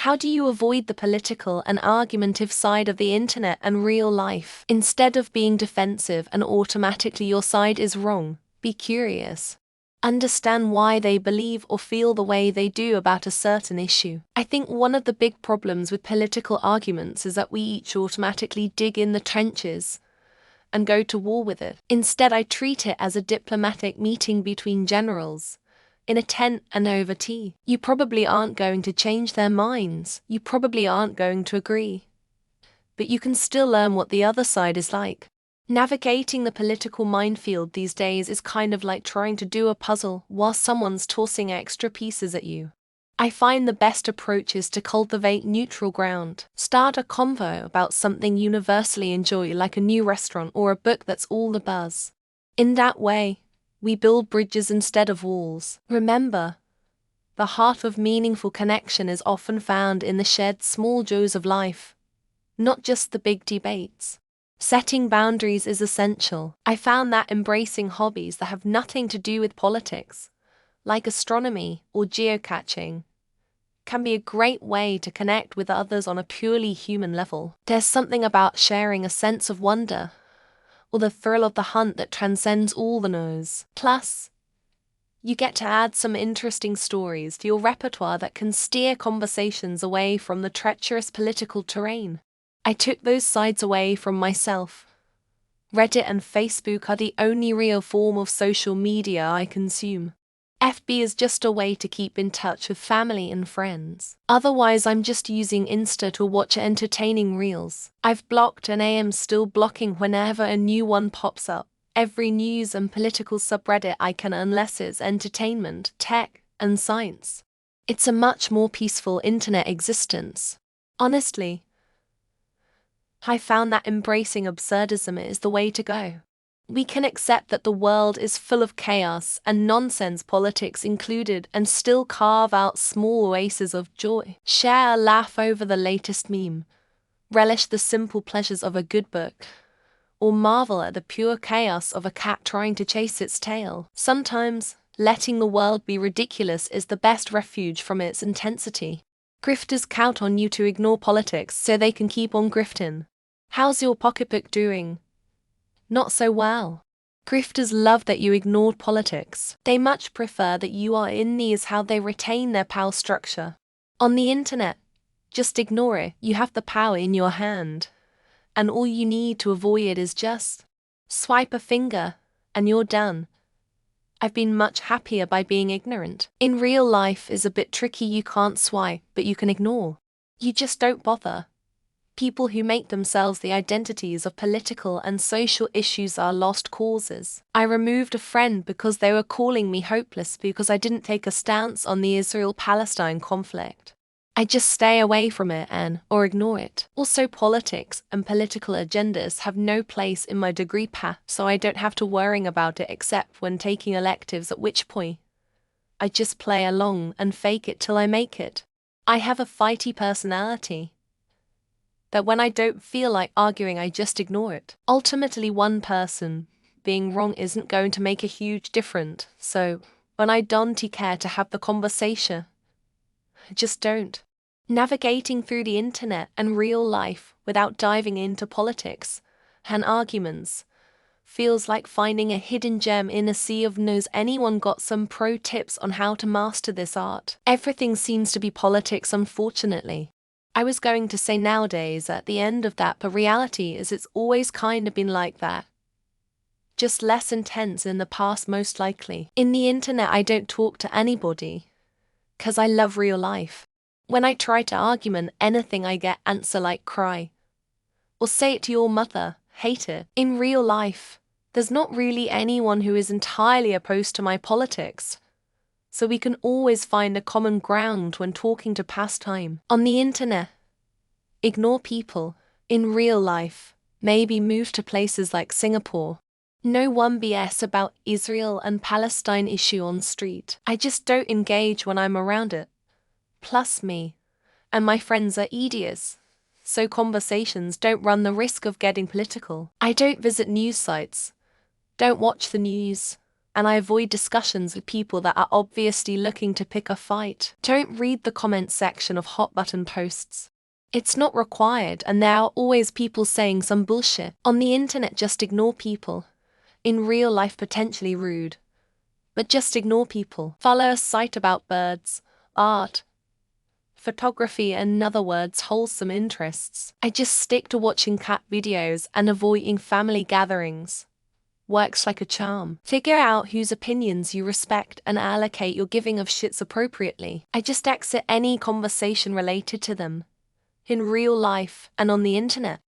How do you avoid the political and argumentative side of the internet and real life? Instead of being defensive and automatically your side is wrong, be curious. Understand why they believe or feel the way they do about a certain issue. I think one of the big problems with political arguments is that we each automatically dig in the trenches and go to war with it. Instead, I treat it as a diplomatic meeting between generals, in a tent and over tea. You probably aren't going to change their minds. You probably aren't going to agree. But you can still learn what the other side is like. Navigating the political minefield these days is kind of like trying to do a puzzle while someone's tossing extra pieces at you. I find the best approach is to cultivate neutral ground. Start a convo about something universally enjoy, like a new restaurant or a book that's all the buzz. In that way, we build bridges instead of walls. Remember, the heart of meaningful connection is often found in the shared small joys of life, not just the big debates. Setting boundaries is essential. I found that embracing hobbies that have nothing to do with politics, like astronomy or geocaching, can be a great way to connect with others on a purely human level. There's something about sharing a sense of wonder or the thrill of the hunt that transcends all the noise. Plus, you get to add some interesting stories to your repertoire that can steer conversations away from the treacherous political terrain. I took those sides away from myself. Reddit and Facebook are the only real form of social media I consume. FB is just a way to keep in touch with family and friends. Otherwise, I'm just using Insta to watch entertaining reels. I've blocked and am still blocking whenever a new one pops up. Every news and political subreddit I can, unless it's entertainment, tech, and science. It's a much more peaceful internet existence. Honestly, I found that embracing absurdism is the way to go. We can accept that the world is full of chaos and nonsense, politics included, and still carve out small oases of joy. Share a laugh over the latest meme, relish the simple pleasures of a good book, or marvel at the pure chaos of a cat trying to chase its tail. Sometimes, letting the world be ridiculous is the best refuge from its intensity. Grifters count on you to ignore politics so they can keep on grifting. How's your pocketbook doing? Not so well. Grifters love that you ignored politics. They much prefer that you are in these how they retain their power structure. On the internet, just ignore it. You have the power in your hand. And all you need to avoid it is just swipe a finger, and you're done. I've been much happier by being ignorant. In real life is a bit tricky. You can't swipe, but you can ignore. You just don't bother. People who make themselves the identities of political and social issues are lost causes. I removed a friend because they were calling me hopeless because I didn't take a stance on the Israel-Palestine conflict. I just stay away from it or ignore it. Also, politics and political agendas have no place in my degree path, so I don't have to worry about it except when taking electives, at which point I just play along and fake it till I make it. I have a fighty personality that when I don't feel like arguing, I just ignore it. Ultimately, one person being wrong isn't going to make a huge difference, so when I don't care to have the conversation, I just don't. Navigating through the internet and real life without diving into politics and arguments feels like finding a hidden gem in a sea of noise. Anyone got some pro tips on how to master this art? Everything seems to be politics, unfortunately. I was going to say nowadays at the end of that, but reality is it's always kind of been like that. Just less intense in the past, most likely. In the internet, I don't talk to anybody, 'cause I love real life. When I try to argument anything, I get answer like cry. Or say it to your mother, hate it. In real life, there's not really anyone who is entirely opposed to my politics. So we can always find a common ground when talking to pass time. On the internet, ignore people. In real life, maybe move to places like Singapore. No one BS about Israel and Palestine issue on street. I just don't engage when I'm around it. Plus me and my friends are idiots, so conversations don't run the risk of getting political. I don't visit news sites, don't watch the news, and I avoid discussions with people that are obviously looking to pick a fight. Don't read the comment section of hot button posts. It's not required, and there are always people saying some bullshit. On the internet, just ignore people. In real life, potentially rude. But just ignore people. Follow a site about birds, art, photography, and in other words, wholesome interests. I just stick to watching cat videos and avoiding family gatherings. Works like a charm. Figure out whose opinions you respect and allocate your giving of shits appropriately. I just exit any conversation related to them. In real life and on the internet.